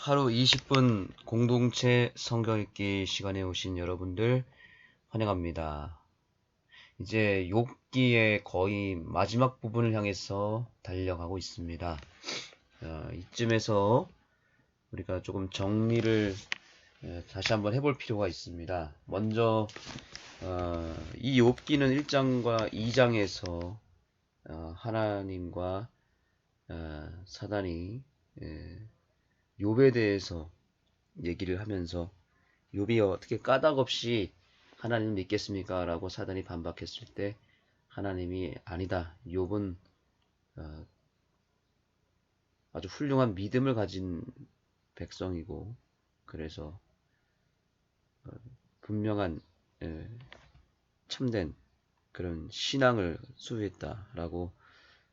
하루 20분 공동체 성경 읽기 시간에 오신 여러분들 환영합니다. 이제 욥기의 거의 마지막 부분을 향해서 달려가고 있습니다. 이쯤에서 우리가 조금 정리를 다시 한번 해볼 필요가 있습니다. 먼저 이 욥기는 1장과 2장에서 하나님과 사단이 욥에 대해서 얘기를 하면서 욥이 어떻게 까닭없이 하나님 믿겠습니까? 라고 사단이 반박했을 때 하나님이 아니다. 욥은 아주 훌륭한 믿음을 가진 백성이고 그래서 분명한 참된 그런 신앙을 수호했다라고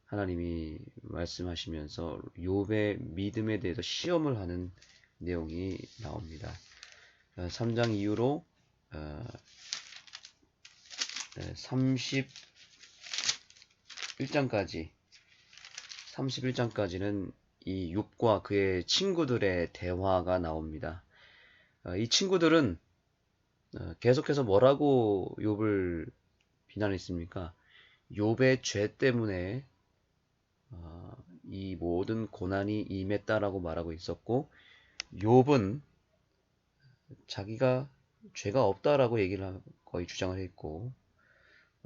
하나님이 말씀하시면서 욥의 믿음에 대해서 시험을 하는 내용이 나옵니다. 3장 이후로 31장까지는 이 욥과 그의 친구들의 대화가 나옵니다. 이 친구들은 계속해서 뭐라고 욥을 비난했습니까? 욥의 죄 때문에 이 모든 고난이 임했다라고 말하고 있었고, 욥은 자기가 죄가 없다라고 얘기를 거의 주장을 했고,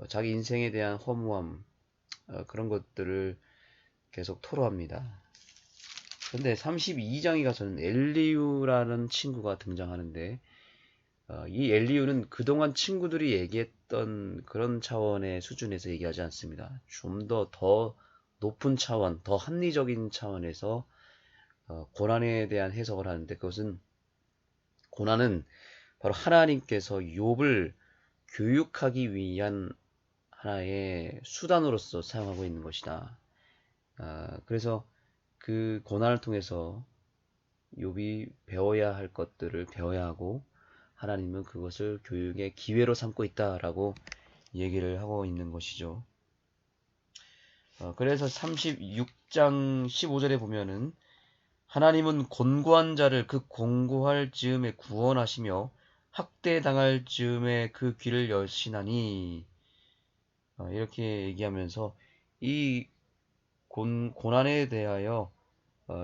자기 인생에 대한 허무함, 그런 것들을 계속 토로합니다. 그런데 32장에 가서는 엘리우라는 친구가 등장하는데, 이 엘리우는 그동안 친구들이 얘기했던 그런 차원의 수준에서 얘기하지 않습니다. 좀 더 높은 차원, 더 합리적인 차원에서 고난에 대한 해석을 하는데, 그것은 고난은 바로 하나님께서 욥을 교육하기 위한 하나의 수단으로서 사용하고 있는 것이다. 그래서 그 고난을 통해서 욥이 배워야 할 것들을 배워야 하고 하나님은 그것을 교육의 기회로 삼고 있다라고 얘기를 하고 있는 것이죠. 그래서 36장 15절에 보면은 하나님은 곤고한 자를 그 공고할 즈음에 구원하시며 학대당할 즈음에 그 귀를 여시나니, 이렇게 얘기하면서 이 고난에 대하여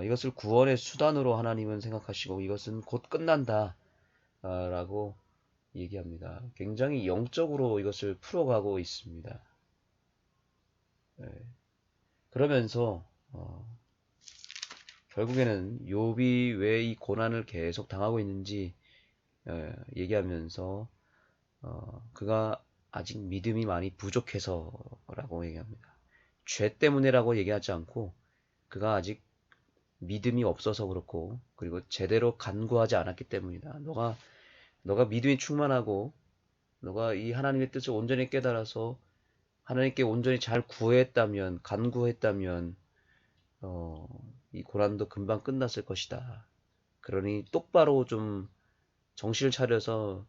이것을 구원의 수단으로 하나님은 생각하시고 이것은 곧 끝난다 라고 얘기합니다. 굉장히 영적으로 이것을 풀어가고 있습니다. 그러면서 결국에는 욥이 왜 이 고난을 계속 당하고 있는지 얘기하면서 그가 아직 믿음이 많이 부족해서라고 얘기합니다. 죄 때문에라고 얘기하지 않고 그가 아직 믿음이 없어서 그렇고 그리고 제대로 간구하지 않았기 때문이다. 너가 믿음이 충만하고 너가 이 하나님의 뜻을 온전히 깨달아서 하나님께 온전히 잘 구했다면 간구했다면 이 고난도 금방 끝났을 것이다. 그러니 똑바로 좀 정신을 차려서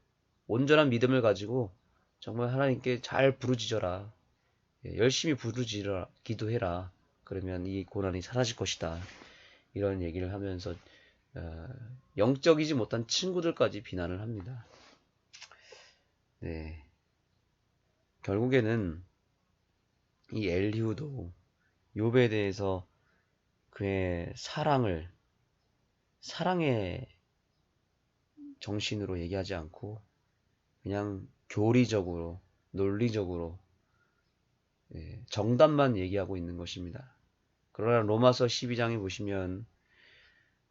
온전한 믿음을 가지고 정말 하나님께 잘 부르짖어라. 열심히 부르짖어라. 기도해라. 그러면 이 고난이 사라질 것이다. 이런 얘기를 하면서 영적이지 못한 친구들까지 비난을 합니다. 네. 결국에는 이 엘리후도 욥에 대해서 그의 사랑의 정신으로 얘기하지 않고 그냥 교리적으로 논리적으로 정답만 얘기하고 있는 것입니다. 그러나 로마서 12장에 보시면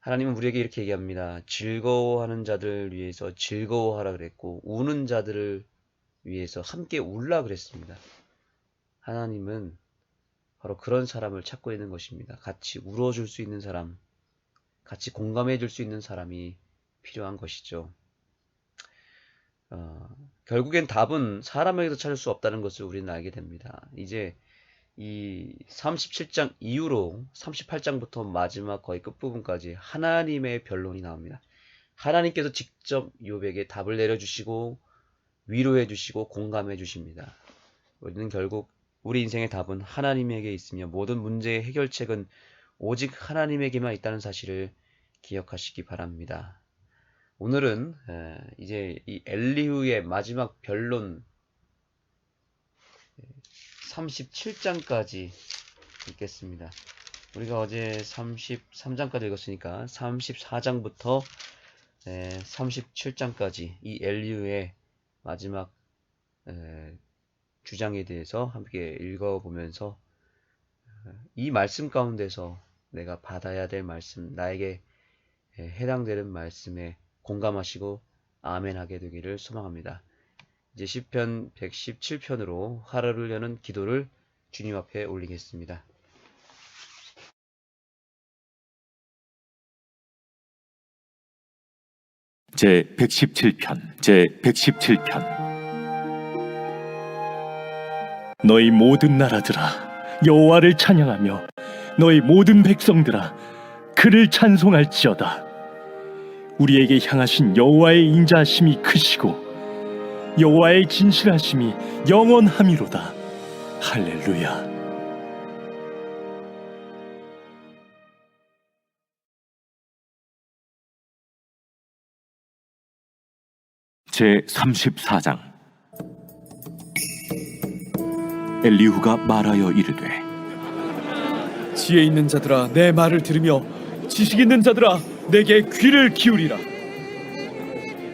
하나님은 우리에게 이렇게 얘기합니다. 즐거워하는 자들 위해서 즐거워하라 그랬고 우는 자들을 위해서 함께 울라 그랬습니다. 하나님은 바로 그런 사람을 찾고 있는 것입니다. 같이 울어줄 수 있는 사람, 같이 공감해 줄 수 있는 사람이 필요한 것이죠. 결국엔 답은 사람에게서 찾을 수 없다는 것을 우리는 알게 됩니다. 이제 이 37장 이후로 38장부터 마지막 거의 끝부분까지 하나님의 변론이 나옵니다. 하나님께서 직접 욥에게 답을 내려주시고 위로해 주시고 공감해 주십니다. 우리는 결국 우리 인생의 답은 하나님에게 있으며 모든 문제의 해결책은 오직 하나님에게만 있다는 사실을 기억하시기 바랍니다. 오늘은 이제 이 엘리후의 마지막 변론 37장까지 읽겠습니다. 우리가 어제 33장까지 읽었으니까 34장부터 37장까지 이 엘리후의 마지막 주장에 대해서 함께 읽어보면서 이 말씀 가운데서 내가 받아야 될 말씀, 나에게 해당되는 말씀에 공감하시고 아멘하게 되기를 소망합니다. 이제 시편 117편으로 하루를 여는 기도를 주님 앞에 올리겠습니다. 제 117편 너희 모든 나라들아 여호와를 찬양하며 너희 모든 백성들아 그를 찬송할지어다. 우리에게 향하신 여호와의 인자하심이 크시고 여호와의 진실하심이 영원함이로다. 할렐루야. 제 34장. 엘리후가 말하여 이르되 지혜 있는 자들아 내 말을 들으며 지식 있는 자들아 내게 귀를 기울이라.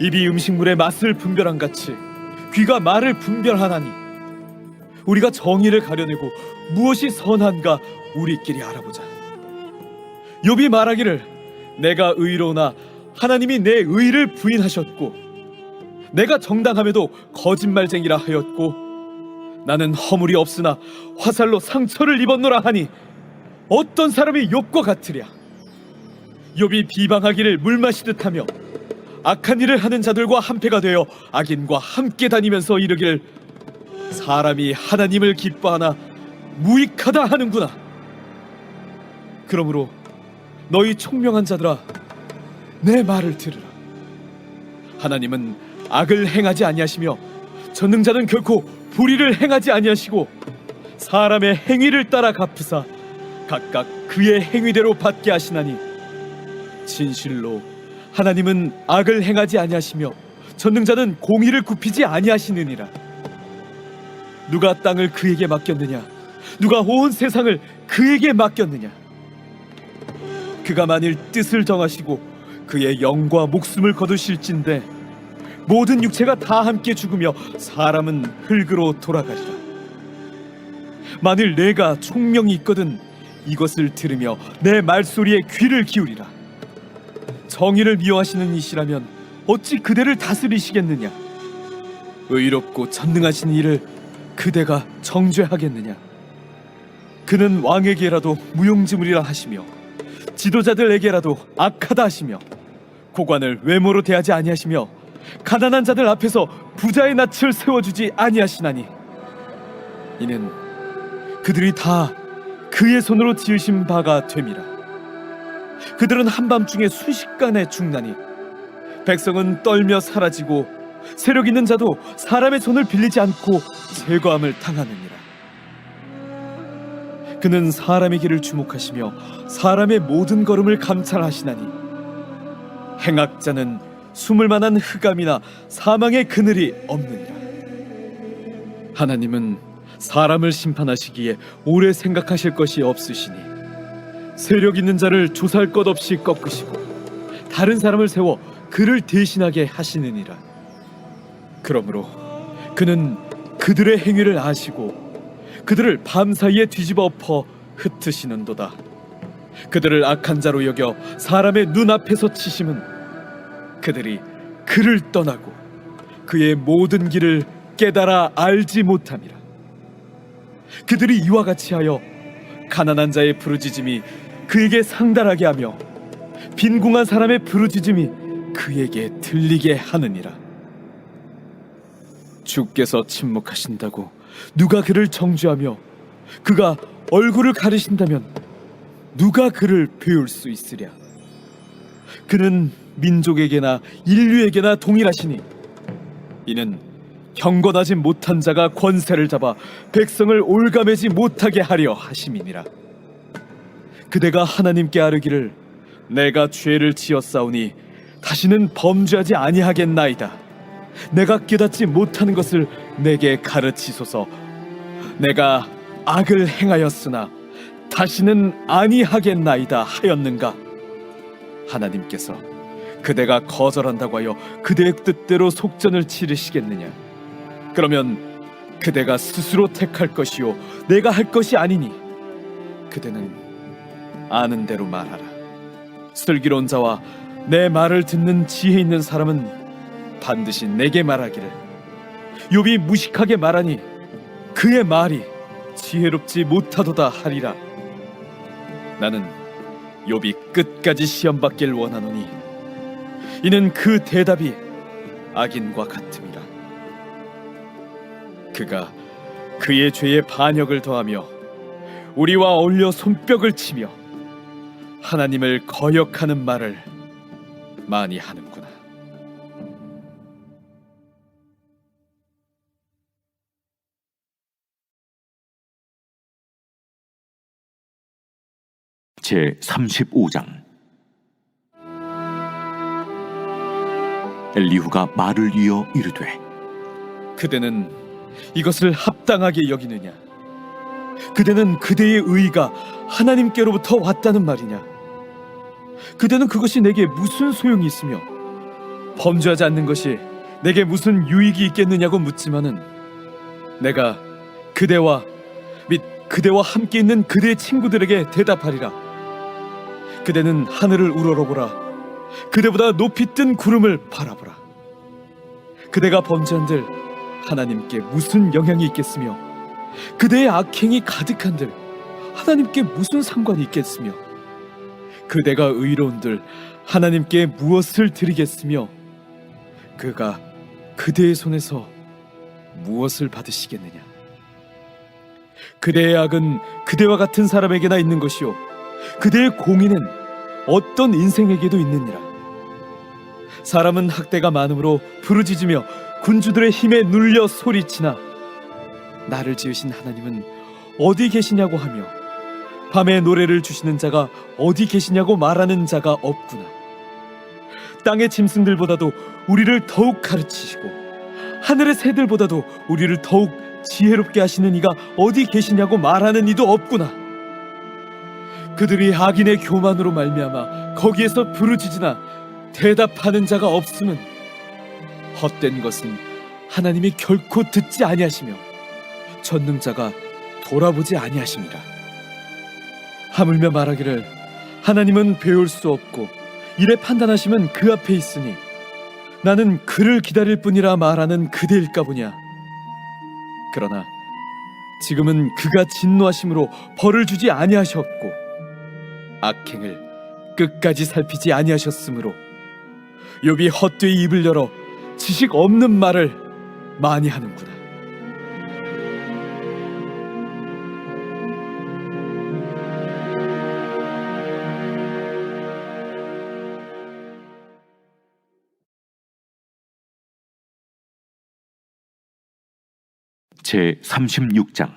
입이 음식물의 맛을 분별한 같이 귀가 말을 분별하나니 우리가 정의를 가려내고 무엇이 선한가 우리끼리 알아보자. 욥이 말하기를 내가 의로우나 하나님이 내 의를 부인하셨고 내가 정당함에도 거짓말쟁이라 하였고 나는 허물이 없으나 화살로 상처를 입었노라 하니 어떤 사람이 욥과 같으랴. 욥이 비방하기를 물 마시듯 하며 악한 일을 하는 자들과 한패가 되어 악인과 함께 다니면서 이르기를 사람이 하나님을 기뻐하나 무익하다 하는구나. 그러므로 너희 총명한 자들아 내 말을 들으라. 하나님은 악을 행하지 아니하시며 전능자는 결코 불의를 행하지 아니하시고 사람의 행위를 따라 갚으사 각각 그의 행위대로 받게 하시나니 진실로 하나님은 악을 행하지 아니하시며 전능자는 공의를 굽히지 아니하시느니라. 누가 땅을 그에게 맡겼느냐? 누가 온 세상을 그에게 맡겼느냐? 그가 만일 뜻을 정하시고 그의 영과 목숨을 거두실진데 모든 육체가 다 함께 죽으며 사람은 흙으로 돌아가리라. 만일 내가 총명이 있거든 이것을 들으며 내 말소리에 귀를 기울이라. 정의를 미워하시는 이시라면 어찌 그대를 다스리시겠느냐? 의롭고 전능하신 이를 그대가 정죄하겠느냐? 그는 왕에게라도 무용지물이라 하시며 지도자들에게라도 악하다 하시며 고관을 외모로 대하지 아니하시며 가난한 자들 앞에서 부자의 낯을 세워주지 아니하시나니 이는 그들이 다 그의 손으로 지으신 바가 됨이라. 그들은 한밤중에 순식간에 죽나니 백성은 떨며 사라지고 세력 있는 자도 사람의 손을 빌리지 않고 제거함을 당하느니라. 그는 사람의 길을 주목하시며 사람의 모든 걸음을 감찰하시나니 행악자는 숨을 만한 흑암이나 사망의 그늘이 없느니라. 하나님은 사람을 심판하시기에 오래 생각하실 것이 없으시니 세력 있는 자를 조살 것 없이 꺾으시고 다른 사람을 세워 그를 대신하게 하시느니라. 그러므로 그는 그들의 행위를 아시고 그들을 밤사이에 뒤집어 엎어 흩으시는도다. 그들을 악한 자로 여겨 사람의 눈앞에서 치심은 그들이 그를 떠나고 그의 모든 길을 깨달아 알지 못함이라. 그들이 이와 같이 하여 가난한 자의 부르짖음이 그에게 상달하게 하며 빈궁한 사람의 부르짖음이 그에게 들리게 하느니라. 주께서 침묵하신다고 누가 그를 정죄하며 그가 얼굴을 가리신다면 누가 그를 배울 수 있으랴. 그는 민족에게나 인류에게나 동일하시니 이는 경건하지 못한 자가 권세를 잡아 백성을 올가매지 못하게 하려 하심이니라. 그대가 하나님께 아뢰기를 내가 죄를 지었사오니 다시는 범죄하지 아니하겠나이다. 내가 깨닫지 못하는 것을 내게 가르치소서. 내가 악을 행하였으나 다시는 아니하겠나이다 하였는가? 하나님께서 그대가 거절한다고 하여 그대의 뜻대로 속전을 치르시겠느냐? 그러면 그대가 스스로 택할 것이요 내가 할 것이 아니니 그대는 아는 대로 말하라. 슬기로운 자와 내 말을 듣는 지혜 있는 사람은 반드시 내게 말하기를, 욥이 무식하게 말하니 그의 말이 지혜롭지 못하도다 하리라. 나는 욥이 끝까지 시험받길 원하노니 이는 그 대답이 악인과 같음이라. 그가 그의 죄에 반역을 더하며 우리와 어울려 손뼉을 치며 하나님을 거역하는 말을 많이 하는구나. 제 35장. 엘리후가 말을 이어 이르되, 그대는 이것을 합당하게 여기느냐? 그대는 그대의 의의가 하나님께로부터 왔다는 말이냐? 그대는 그것이 내게 무슨 소용이 있으며 범죄하지 않는 것이 내게 무슨 유익이 있겠느냐고 묻지만은 내가 그대와 및 그대와 함께 있는 그대의 친구들에게 대답하리라. 그대는 하늘을 우러러보라. 그대보다 높이 뜬 구름을 바라보라. 그대가 범죄한들 하나님께 무슨 영향이 있겠으며 그대의 악행이 가득한들 하나님께 무슨 상관이 있겠으며 그대가 의로운들 하나님께 무엇을 드리겠으며 그가 그대의 손에서 무엇을 받으시겠느냐? 그대의 악은 그대와 같은 사람에게나 있는 것이요 그대의 공의는 어떤 인생에게도 있느니라. 사람은 학대가 많으므로 부르짖으며 군주들의 힘에 눌려 소리치나 나를 지으신 하나님은 어디 계시냐고 하며 밤에 노래를 주시는 자가 어디 계시냐고 말하는 자가 없구나. 땅의 짐승들보다도 우리를 더욱 가르치시고 하늘의 새들보다도 우리를 더욱 지혜롭게 하시는 이가 어디 계시냐고 말하는 이도 없구나. 그들이 악인의 교만으로 말미암아 거기에서 부르짖으나 대답하는 자가 없음은 헛된 것은 하나님이 결코 듣지 아니하시며 전능자가 돌아보지 아니하심이라. 하물며 말하기를 하나님은 배울 수 없고 이래 판단하심은 그 앞에 있으니 나는 그를 기다릴 뿐이라 말하는 그대일까 보냐. 그러나 지금은 그가 진노하심으로 벌을 주지 아니하셨고 악행을 끝까지 살피지 아니하셨으므로 욥이 헛되이 입을 열어 지식 없는 말을 많이 하는구나. 제 36장.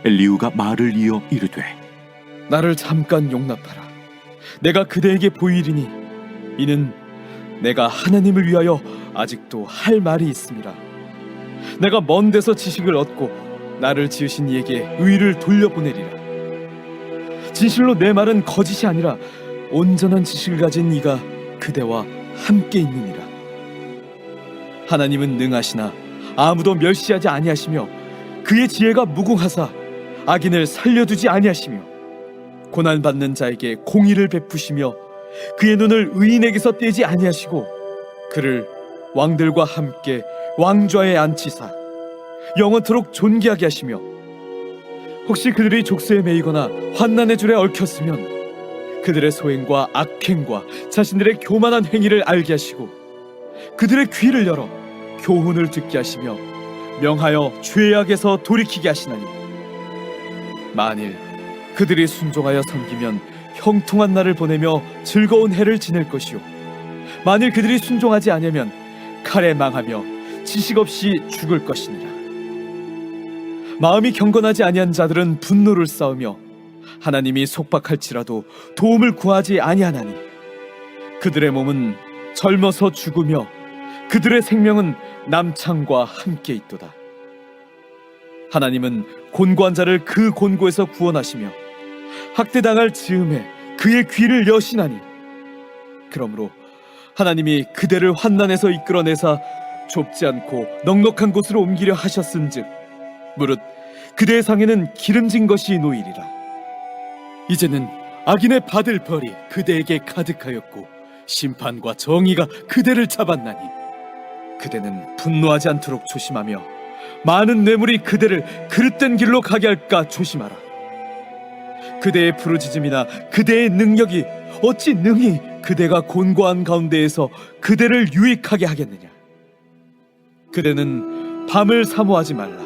엘리후가 말을 이어 이르되, 나를 잠깐 용납하라. 내가 그대에게 보이리니 이는 내가 하나님을 위하여 아직도 할 말이 있음이라. 내가 먼 데서 지식을 얻고 나를 지으신 이에게 의를 돌려보내리라. 진실로 내 말은 거짓이 아니라 온전한 지식을 가진 이가 그대와 함께 있느니라. 하나님은 능하시나 아무도 멸시하지 아니하시며 그의 지혜가 무궁하사 악인을 살려두지 아니하시며 고난받는 자에게 공의를 베푸시며 그의 눈을 의인에게서 떼지 아니하시고 그를 왕들과 함께 왕좌에 앉히사 영원토록 존귀하게 하시며 혹시 그들이 족쇄에 매이거나 환난의 줄에 얽혔으면 그들의 소행과 악행과 자신들의 교만한 행위를 알게 하시고 그들의 귀를 열어 교훈을 듣게 하시며 명하여 죄악에서 돌이키게 하시나니 만일 그들이 순종하여 섬기면 형통한 날을 보내며 즐거운 해를 지낼 것이요 만일 그들이 순종하지 아니하면 칼에 망하며 지식 없이 죽을 것이니라. 마음이 경건하지 아니한 자들은 분노를 쌓으며 하나님이 속박할지라도 도움을 구하지 아니하나니 그들의 몸은 젊어서 죽으며 그들의 생명은 남창과 함께 있도다. 하나님은 곤고한 자를 그 곤고에서 구원하시며 학대당할 즈음에 그의 귀를 여시나니 그러므로 하나님이 그대를 환난에서 이끌어내사 좁지 않고 넉넉한 곳으로 옮기려 하셨은즉 무릇 그대의 상에는 기름진 것이 놓이리라. 이제는 악인의 받을 벌이 그대에게 가득하였고 심판과 정의가 그대를 잡았나니 그대는 분노하지 않도록 조심하며 많은 뇌물이 그대를 그릇된 길로 가게 할까 조심하라. 그대의 부르짖음이나 그대의 능력이 어찌 능히 그대가 곤고한 가운데에서 그대를 유익하게 하겠느냐. 그대는 밤을 사모하지 말라.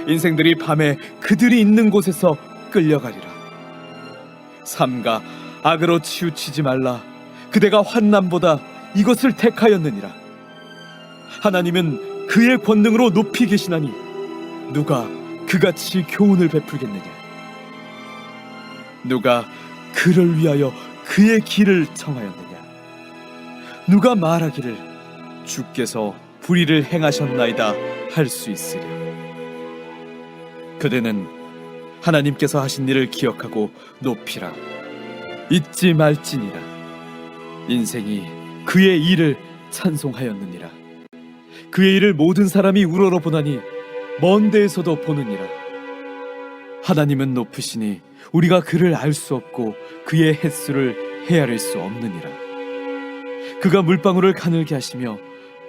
인생들이 밤에 그들이 있는 곳에서 끌려가리라. 삼가 악으로 치우치지 말라. 그대가 환난보다 이것을 택하였느니라. 하나님은 그의 권능으로 높이 계시나니 누가 그같이 교훈을 베풀겠느냐. 누가 그를 위하여 그의 길을 청하였느냐. 누가 말하기를 주께서 불의를 행하셨나이다 할 수 있으랴. 그대는 하나님께서 하신 일을 기억하고 높이라. 잊지 말지니라. 인생이 그의 일을 찬송하였느니라. 그의 일을 모든 사람이 우러러 보나니 먼 데에서도 보느니라. 하나님은 높으시니 우리가 그를 알 수 없고 그의 횟수를 헤아릴 수 없느니라. 그가 물방울을 가늘게 하시며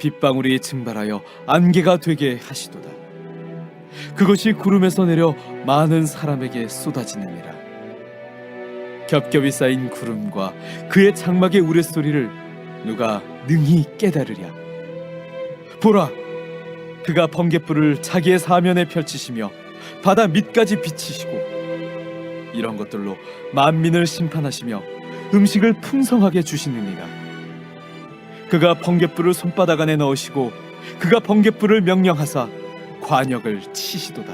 빗방울이 증발하여 안개가 되게 하시도다. 그것이 구름에서 내려 많은 사람에게 쏟아지느니라. 겹겹이 쌓인 구름과 그의 장막의 우레소리를 누가 능히 깨달으랴. 보라, 그가 번갯불을 자기의 사면에 펼치시며 바다 밑까지 비치시고 이런 것들로 만민을 심판하시며 음식을 풍성하게 주시느니라. 그가 번갯불을 손바닥 안에 넣으시고 그가 번갯불을 명령하사 관역을 치시도다.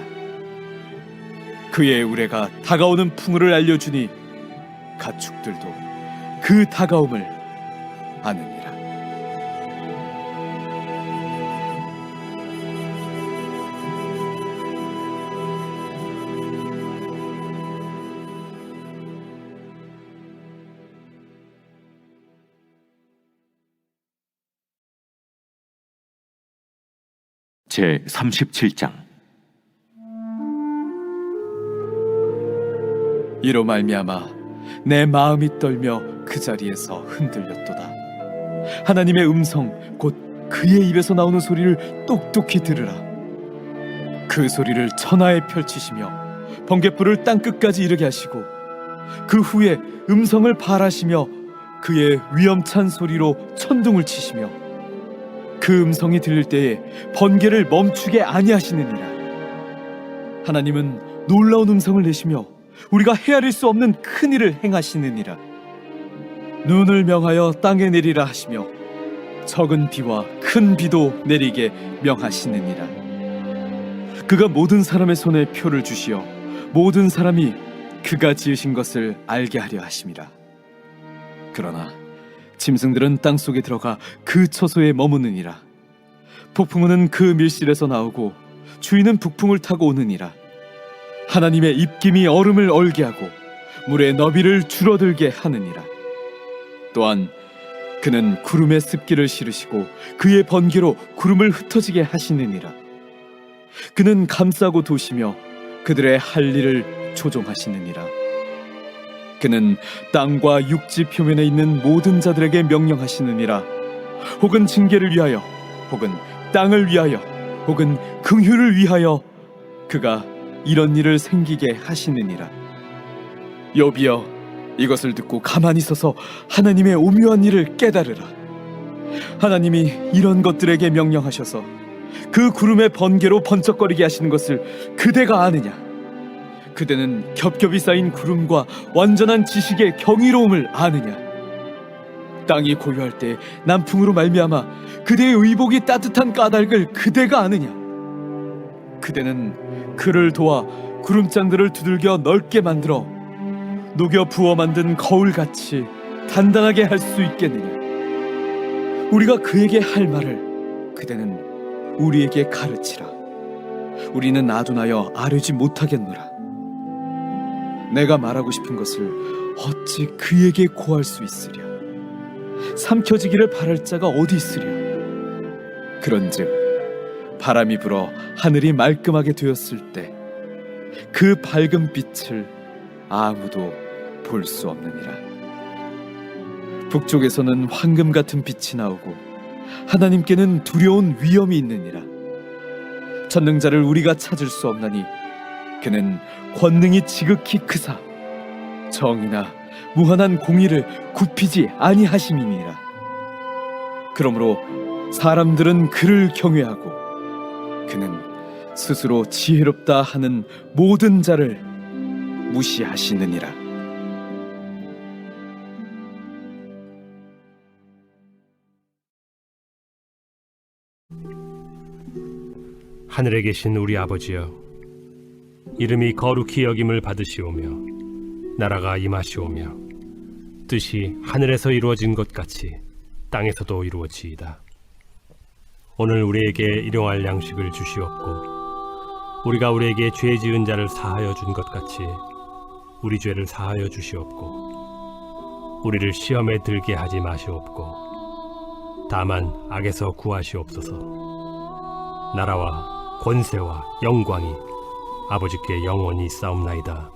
그의 우레가 다가오는 풍우를 알려주니 가축들도 그 다가옴을 아느니라. 제 37장. 이로 말미암아 내 마음이 떨며 그 자리에서 흔들렸도다. 하나님의 음성 곧 그의 입에서 나오는 소리를 똑똑히 들으라. 그 소리를 천하에 펼치시며 번갯불을 땅끝까지 이르게 하시고 그 후에 음성을 발하시며 그의 위엄찬 소리로 천둥을 치시며 그 음성이 들릴 때에 번개를 멈추게 아니하시느니라. 하나님은 놀라운 음성을 내시며 우리가 헤아릴 수 없는 큰 일을 행하시느니라. 눈을 명하여 땅에 내리라 하시며 적은 비와 큰 비도 내리게 명하시느니라. 그가 모든 사람의 손에 표를 주시어 모든 사람이 그가 지으신 것을 알게 하려 하심이라. 그러나 짐승들은 땅속에 들어가 그 처소에 머무느니라. 폭풍우는 그 밀실에서 나오고 주인은 북풍을 타고 오느니라. 하나님의 입김이 얼음을 얼게 하고 물의 너비를 줄어들게 하느니라. 또한 그는 구름에 습기를 실으시고 그의 번개로 구름을 흩어지게 하시느니라. 그는 감싸고 도시며 그들의 할 일을 조종하시느니라. 그는 땅과 육지 표면에 있는 모든 자들에게 명령하시느니라. 혹은 징계를 위하여, 혹은 땅을 위하여, 혹은 긍휼을 위하여 그가 이런 일을 생기게 하시느니라. 욥이여, 이것을 듣고 가만히 서서 하나님의 오묘한 일을 깨달으라. 하나님이 이런 것들에게 명령하셔서 그 구름의 번개로 번쩍거리게 하시는 것을 그대가 아느냐? 그대는 겹겹이 쌓인 구름과 완전한 지식의 경이로움을 아느냐? 땅이 고요할 때 남풍으로 말미암아 그대의 의복이 따뜻한 까닭을 그대가 아느냐? 그대는 그를 도와 구름장들을 두들겨 넓게 만들어 녹여 부어 만든 거울같이 단단하게 할 수 있겠느냐? 우리가 그에게 할 말을 그대는 우리에게 가르치라. 우리는 아둔하여 아뢰지 못하겠노라. 내가 말하고 싶은 것을 어찌 그에게 고할 수 있으랴? 삼켜지기를 바랄 자가 어디 있으랴? 그런즉 바람이 불어 하늘이 말끔하게 되었을 때 그 밝은 빛을 아무도 볼 수 없느니라. 북쪽에서는 황금 같은 빛이 나오고 하나님께는 두려운 위험이 있느니라. 전능자를 우리가 찾을 수 없나니 그는 권능이 지극히 크사 정의나 무한한 공의를 굽히지 아니하심이니라. 그러므로 사람들은 그를 경외하고 그는 스스로 지혜롭다 하는 모든 자를 무시하시느니라. 하늘에 계신 우리 아버지여, 이름이 거룩히 여김을 받으시오며 나라가 임하시오며 뜻이 하늘에서 이루어진 것 같이 땅에서도 이루어지이다. 오늘 우리에게 일용할 양식을 주시옵고 우리가 우리에게 죄 지은 자를 사하여 준 것 같이 우리 죄를 사하여 주시옵고 우리를 시험에 들게 하지 마시옵고 다만 악에서 구하시옵소서. 나라와 권세와 영광이 아버지께 영원히 있사옵나이다.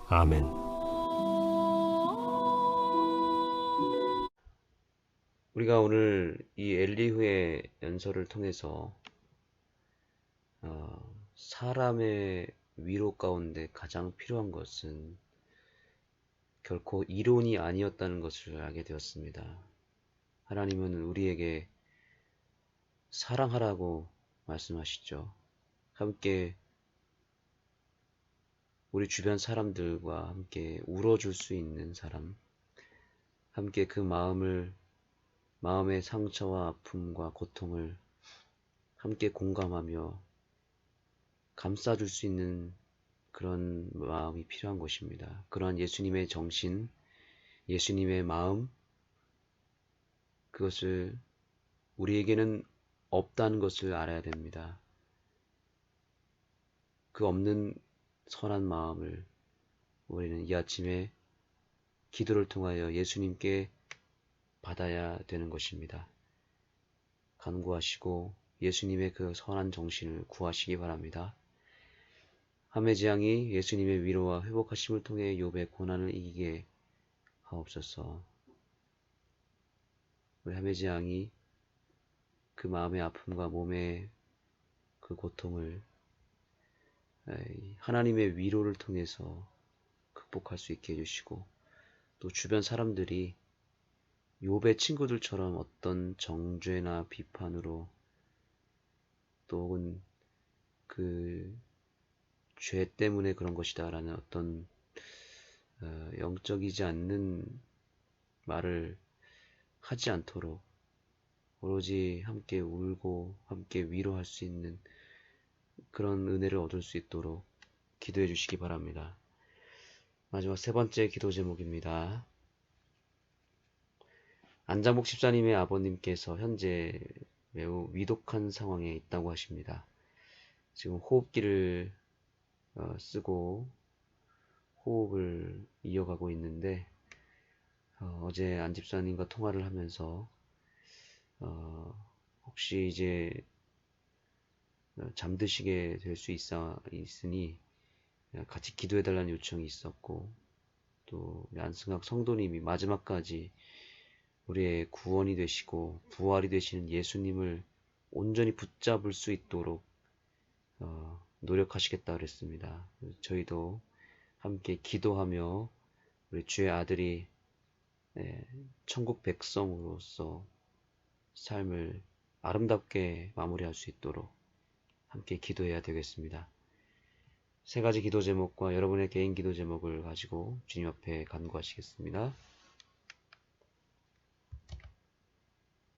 아멘. 우리가 오늘 이 엘리후의 연설을 통해서 사람의 위로 가운데 가장 필요한 것은 결코 이론이 아니었다는 것을 알게 되었습니다. 하나님은 우리에게 사랑하라고 말씀하시죠. 함께 우리 주변 사람들과 함께 울어줄 수 있는 사람, 함께 그 마음의 상처와 아픔과 고통을 함께 공감하며 감싸줄 수 있는 그런 마음이 필요한 것입니다. 그러한 예수님의 정신, 예수님의 마음, 그것을 우리에게는 없다는 것을 알아야 됩니다. 그 없는 선한 마음을 우리는 이 아침에 기도를 통하여 예수님께 받아야 되는 것입니다. 간구하시고 예수님의 그 선한 정신을 구하시기 바랍니다. 하메지왕이 예수님의 위로와 회복하심을 통해 욥의 고난을 이기게 하옵소서. 우리 하메지왕이 그 마음의 아픔과 몸의 그 고통을 하나님의 위로를 통해서 극복할 수 있게 해주시고, 또 주변 사람들이 욥의 친구들처럼 어떤 정죄나 비판으로 또 혹은 그 죄 때문에 그런 것이다 라는 어떤 영적이지 않는 말을 하지 않도록 오로지 함께 울고 함께 위로할 수 있는 그런 은혜를 얻을 수 있도록 기도해 주시기 바랍니다. 마지막 세 번째 기도 제목입니다. 안장복 집사님의 아버님께서 현재 매우 위독한 상황에 있다고 하십니다. 지금 호흡기를 쓰고 호흡을 이어가고 있는데 어제 안 집사님과 통화를 하면서 혹시 이제 잠드시게 될 수 있으니 같이 기도해달라는 요청이 있었고, 또 안승학 성도님이 마지막까지 우리의 구원이 되시고 부활이 되시는 예수님을 온전히 붙잡을 수 있도록 노력하시겠다 그랬습니다. 저희도 함께 기도하며 우리 주의 아들이 천국 백성으로서 삶을 아름답게 마무리할 수 있도록 함께 기도해야 되겠습니다. 세 가지 기도 제목과 여러분의 개인 기도 제목을 가지고 주님 앞에 간구하시겠습니다.